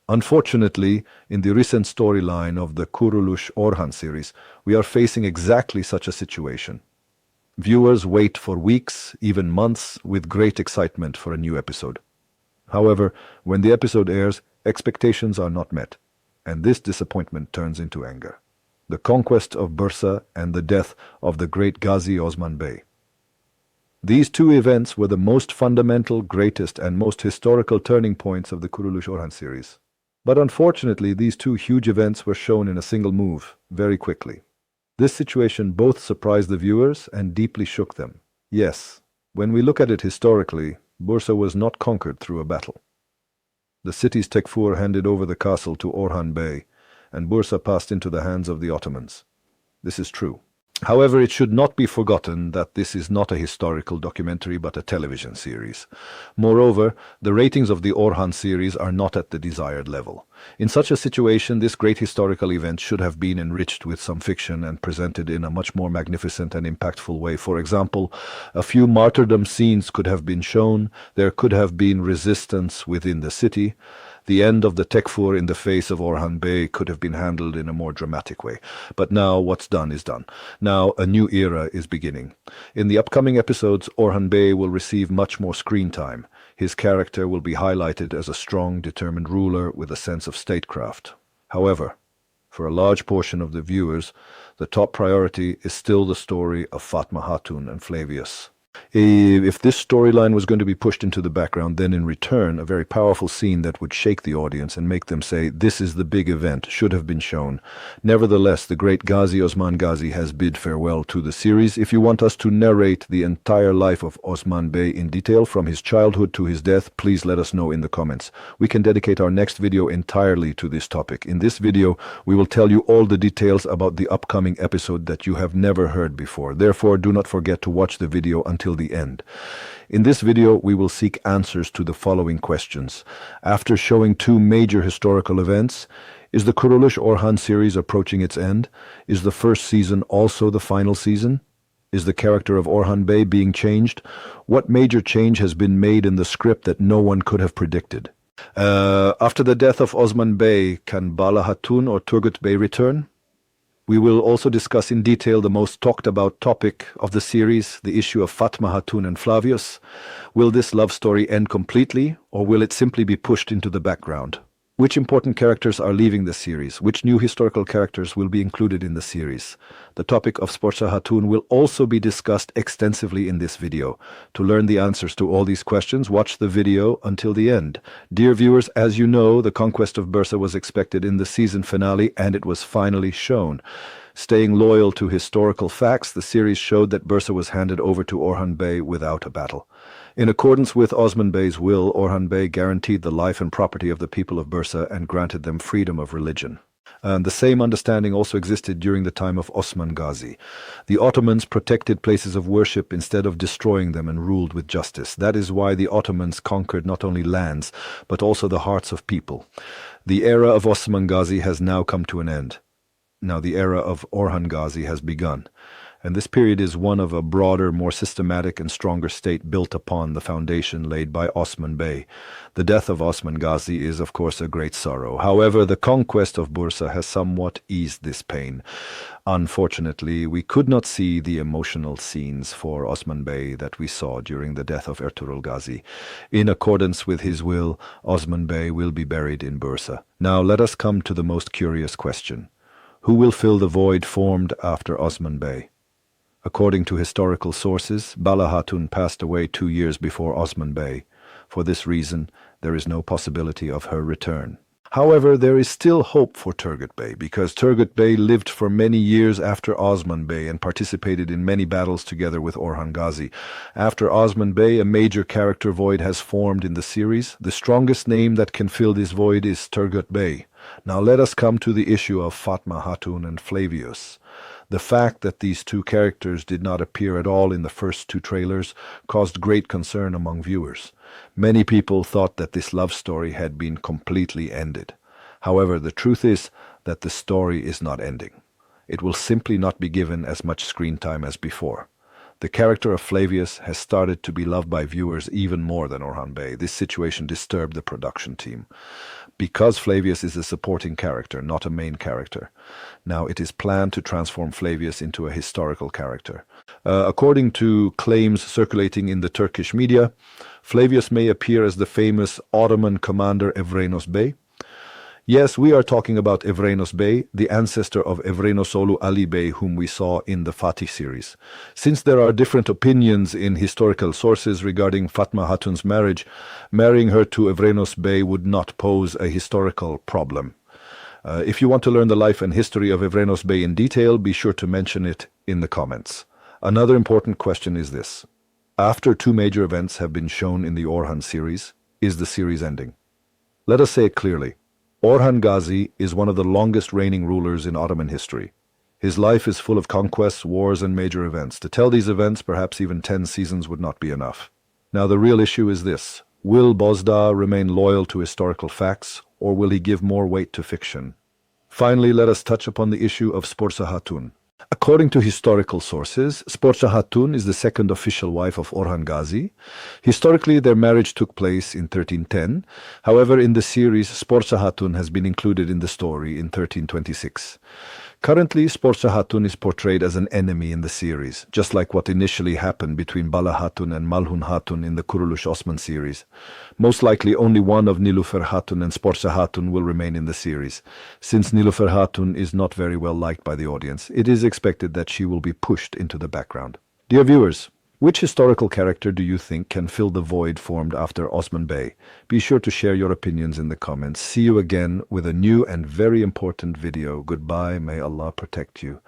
Unfortunately, in the recent storyline of the Kurulus Orhan series, we are facing exactly such a situation. Viewers wait for weeks, even months, with great excitement for a new episode. However, when the episode airs, expectations are not met, and this disappointment turns into anger. The conquest of Bursa and the death of the great Ghazi Osman Bey. These two events were the most fundamental, greatest, and most historical turning points of the Kurulus Orhan series. But unfortunately, these two huge events were shown in a single move, very quickly. This situation both surprised the viewers and deeply shook them. Yes, when we look at it historically, Bursa was not conquered through a battle. The city's Tekfur handed over the castle to Orhan Bey, and Bursa passed into the hands of the Ottomans. This is true. However, it should not be forgotten that this is not a historical documentary but a television series. Moreover, the ratings of the Orhan series are not at the desired level. In such a situation, this great historical event should have been enriched with some fiction and presented in a much more magnificent and impactful way. For example, a few martyrdom scenes could have been shown, there could have been resistance within the city. The end of the Tekfur in the face of Orhan Bey could have been handled in a more dramatic way. But now what's done is done. Now a new era is beginning. In the upcoming episodes, Orhan Bey will receive much more screen time. His character will be highlighted as a strong, determined ruler with a sense of statecraft. However, for a large portion of the viewers, the top priority is still the story of Fatma and Flavius. If this storyline was going to be pushed into the background, then in return, a very powerful scene that would shake the audience and make them say, this is the big event, should have been shown. Nevertheless, the great Ghazi Osman Ghazi has bid farewell to the series. If you want us to narrate the entire life of Osman Bey in detail, from his childhood to his death, please let us know in the comments. We can dedicate our next video entirely to this topic. In this video, we will tell you all the details about the upcoming episode that you have never heard before. Therefore, do not forget to watch the video until the end. In this video, we will seek answers to the following questions. After showing two major historical events, is the Kurulus Orhan series approaching its end? Is the first season also the final season? Is the character of Orhan Bey being changed? What major change has been made in the script that no one could have predicted? After the death of Osman Bey, can Bala Hatun or Turgut Bey return? We will also discuss in detail the most talked about topic of the series, the issue of Fatma and Flavius. Will this love story end completely, or will it simply be pushed into the background? Which important characters are leaving the series? Which new historical characters will be included in the series? The topic of Sporza Hatun will also be discussed extensively in this video. To learn the answers to all these questions, watch the video until the end. Dear viewers, as you know, the Conquest of Bursa was expected in the season finale, and it was finally shown. Staying loyal to historical facts, the series showed that Bursa was handed over to Orhan Bey without a battle. In accordance with Osman Bey's will, Orhan Bey guaranteed the life and property of the people of Bursa and granted them freedom of religion. And the same understanding also existed during the time of Osman Ghazi. The Ottomans protected places of worship instead of destroying them and ruled with justice. That is why the Ottomans conquered not only lands, but also the hearts of people. The era of Osman Ghazi has now come to an end. Now the era of Orhan Ghazi has begun. And this period is one of a broader, more systematic and stronger state built upon the foundation laid by Osman Bey. The death of Osman Ghazi is, of course, a great sorrow. However, the conquest of Bursa has somewhat eased this pain. Unfortunately, we could not see the emotional scenes for Osman Bey that we saw during the death of Ertugrul Ghazi. In accordance with his will, Osman Bey will be buried in Bursa. Now let us come to the most curious question. Who will fill the void formed after Osman Bey? According to historical sources, Bala Hatun passed away 2 years before Osman Bey. For this reason, there is no possibility of her return. However, there is still hope for Turgut Bey, because Turgut Bey lived for many years after Osman Bey and participated in many battles together with Orhan Ghazi. After Osman Bey, a major character void has formed in the series. The strongest name that can fill this void is Turgut Bey. Now let us come to the issue of Fatma and Flavius. The fact that these two characters did not appear at all in the first two trailers caused great concern among viewers. Many people thought that this love story had been completely ended. However, the truth is that the story is not ending. It will simply not be given as much screen time as before. The character of Flavius has started to be loved by viewers even more than Orhan Bey. This situation disturbed the production team. because Flavius is a supporting character, not a main character. Now, it is planned to transform Flavius into a historical character. According to claims circulating in the Turkish media, Flavius may appear as the famous Ottoman commander Evrenos Bey. Yes, we are talking about Evrenos Bey, the ancestor of Evrenosolu Ali Bey, whom we saw in the Fatih series. Since there are different opinions in historical sources regarding Fatma Hatun's marriage, marrying her to Evrenos Bey would not pose a historical problem. If you want to learn the life and history of Evrenos Bey in detail, be sure to mention it in the comments. Another important question is this. After two major events have been shown in the Orhan series, is the series ending? Let us say it clearly. Orhan Ghazi is one of the longest reigning rulers in Ottoman history. His life is full of conquests, wars, and major events. To tell these events, perhaps even 10 seasons would not be enough. Now, the real issue is this. Will Bozdağ remain loyal to historical facts, or will he give more weight to fiction? Finally, let us touch upon the issue of Sporza Hatun. According to historical sources, Sporza Hatun is the second official wife of Orhan Ghazi. Historically, their marriage took place in 1310. However, in the series, Sporza Hatun has been included in the story in 1326. Currently, Sporza Hatun is portrayed as an enemy in the series, just like what initially happened between Bala Hatun and Malhun Hatun in the Kurulus Osman series. Most likely, only one of Nilüfer Hatun and Sporza Hatun will remain in the series. Since Nilüfer Hatun is not very well liked by the audience, it is expected that she will be pushed into the background. Dear viewers, which historical character do you think can fill the void formed after Osman Bey? Be sure to share your opinions in the comments. See you again with a new and very important video. Goodbye. May Allah protect you.